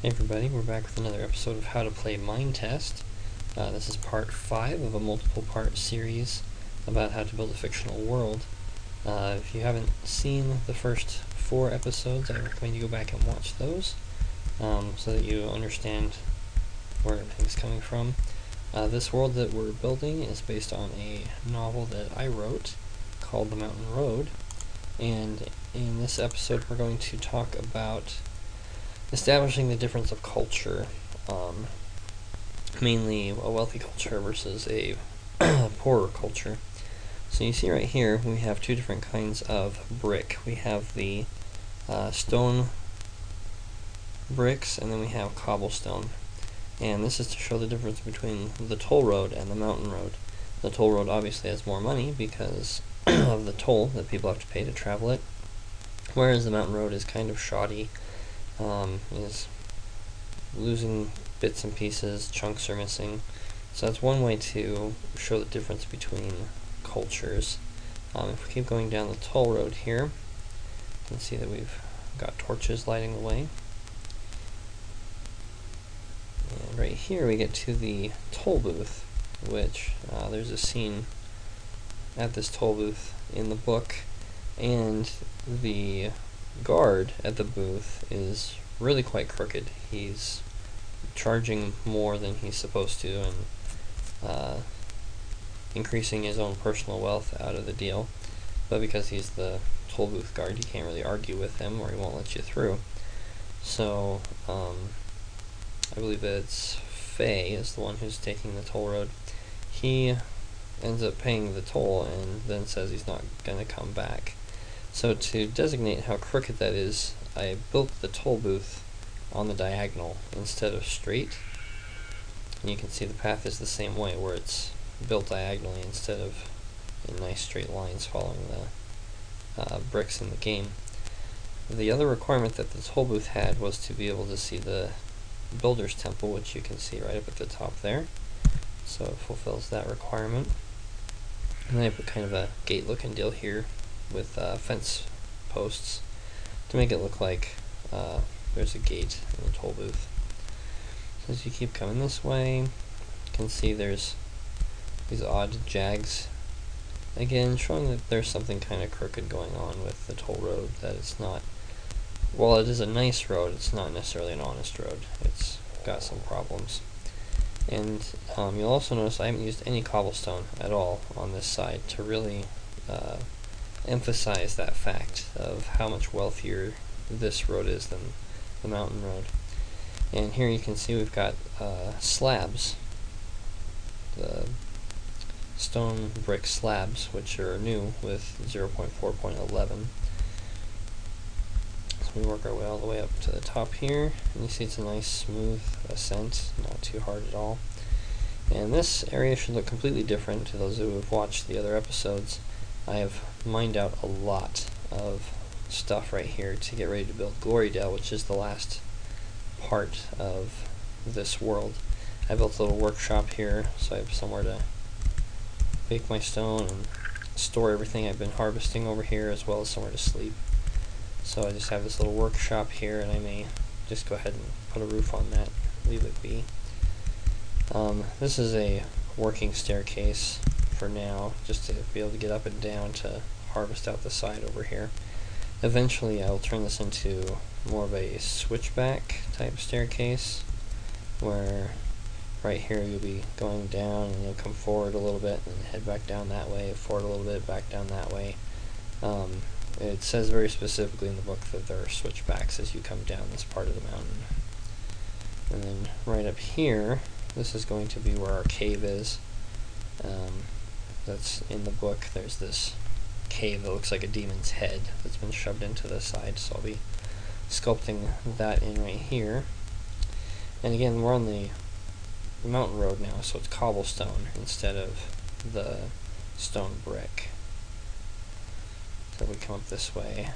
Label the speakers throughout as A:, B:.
A: Hey everybody, we're back with another episode of How to Play Minetest. This is part 5 of a multiple part series about how to build a fictional world. If you haven't seen the first 4 episodes, I recommend you go back and watch those so that you understand where everything's coming from. This world that we're building is based on a novel that I wrote called The Mountain Road, and in this episode we're going to talk about establishing the difference of culture, mainly a wealthy culture versus a poorer culture. So you see right here we have 2 different kinds of brick. We have the stone bricks, and then we have cobblestone. And this is to show the difference between the toll road and the mountain road. The toll road obviously has more money because of the toll that people have to pay to travel it, whereas the mountain road is kind of shoddy. Is losing bits and pieces, chunks are missing. So that's one way to show the difference between cultures. If we keep going down the toll road here, you can see that we've got torches lighting the way. And right here we get to the toll booth, which there's a scene at this toll booth in the book, and the guard at the booth is really quite crooked. He's charging more than he's supposed to and increasing his own personal wealth out of the deal, but because he's the toll booth guard you can't really argue with him or he won't let you through. So I believe that it's Faye is the one who's taking the toll road. He ends up paying the toll and then says he's not going to come back. So to designate how crooked that is, I built the toll booth on the diagonal instead of straight. And you can see the path is the same way, where it's built diagonally instead of in nice straight lines following the bricks in the game. The other requirement that the toll booth had was to be able to see the builder's temple, which you can see right up at the top there. So it fulfills that requirement. And then I put kind of a gate looking deal here with fence posts to make it look like there's a gate in the toll booth. So as you keep coming this way, you can see there's these odd jags, again showing that there's something kind of crooked going on with the toll road, that it's not, while it is a nice road, it's not necessarily an honest road. It's got some problems. And you'll also notice I haven't used any cobblestone at all on this side to really emphasize that fact of how much wealthier this road is than the mountain road. And here you can see we've got slabs, the stone brick slabs, which are new with 0.4.11. So we work our way all the way up to the top here, and you see it's a nice smooth ascent, not too hard at all. And this area should look completely different to those who have watched the other episodes. I have mined out a lot of stuff right here to get ready to build Glorydale, which is the last part of this world. I built a little workshop here, so I have somewhere to bake my stone and store everything I've been harvesting over here, as well as somewhere to sleep. So I just have this little workshop here, and I may just go ahead and put a roof on that, leave it be. This is a working staircase for now, just to be able to get up and down to harvest out the side over here. Eventually I will turn this into more of a switchback type staircase, where right here you'll be going down and you'll come forward a little bit and head back down that way, forward a little bit, back down that way. It says very specifically in the book that there are switchbacks as you come down this part of the mountain. And then right up here, this is going to be where our cave is. That's in the book. There's this cave that looks like a demon's head that's been shoved into the side, so I'll be sculpting that in right here. And again, we're on the mountain road now, so it's cobblestone instead of the stone brick. So we come up this way,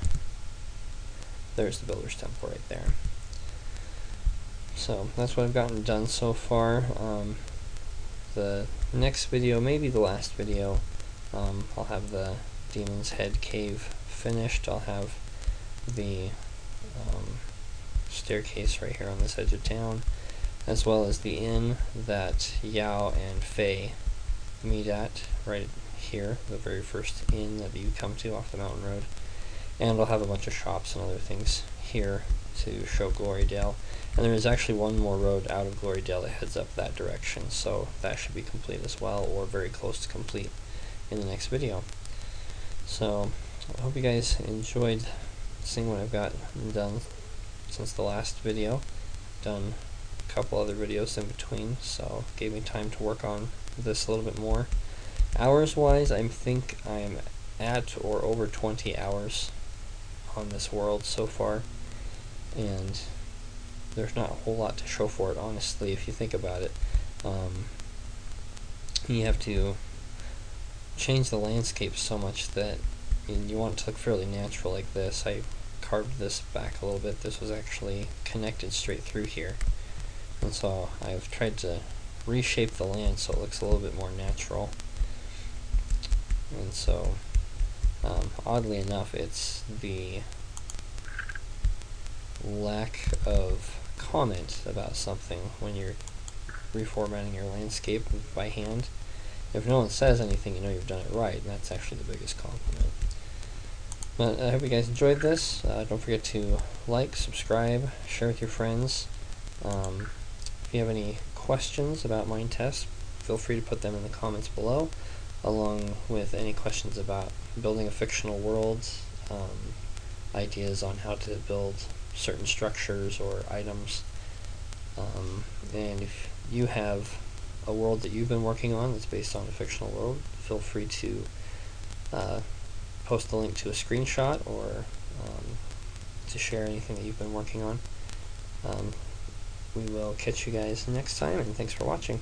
A: there's the builder's temple right there. So that's what I've gotten done so far. The next video, maybe the last video, I'll have the Demon's Head cave finished. I'll have the staircase right here on this edge of town, as well as the inn that Yao and Fei meet at right here, the very first inn that you come to off the mountain road. And I'll have a bunch of shops and other things here to show Glorydale. And there is actually one more road out of Glorydale that heads up that direction, so that should be complete as well, or very close to complete in the next video. So I hope you guys enjoyed seeing what I've got done since the last video. Done a couple other videos in between, so it gave me time to work on this a little bit more. Hours wise, I think I'm at or over 20 hours on this world so far, and there's not a whole lot to show for it, honestly, if you think about it. You have to change the landscape so much that you want it to look fairly natural like this. I carved this back a little bit. This was actually connected straight through here, and so I've tried to reshape the land so it looks a little bit more natural. And so oddly enough, it's the lack of comment about something when you're reformatting your landscape by hand. If no one says anything, you know you've done it right, and that's actually the biggest compliment. But I hope you guys enjoyed this. Don't forget to like, subscribe, share with your friends. If you have any questions about Minetest, feel free to put them in the comments below, along with any questions about building a fictional world, ideas on how to build certain structures or items. And if you have a world that you've been working on that's based on a fictional world, feel free to post the link to a screenshot or to share anything that you've been working on. We will catch you guys next time, and thanks for watching.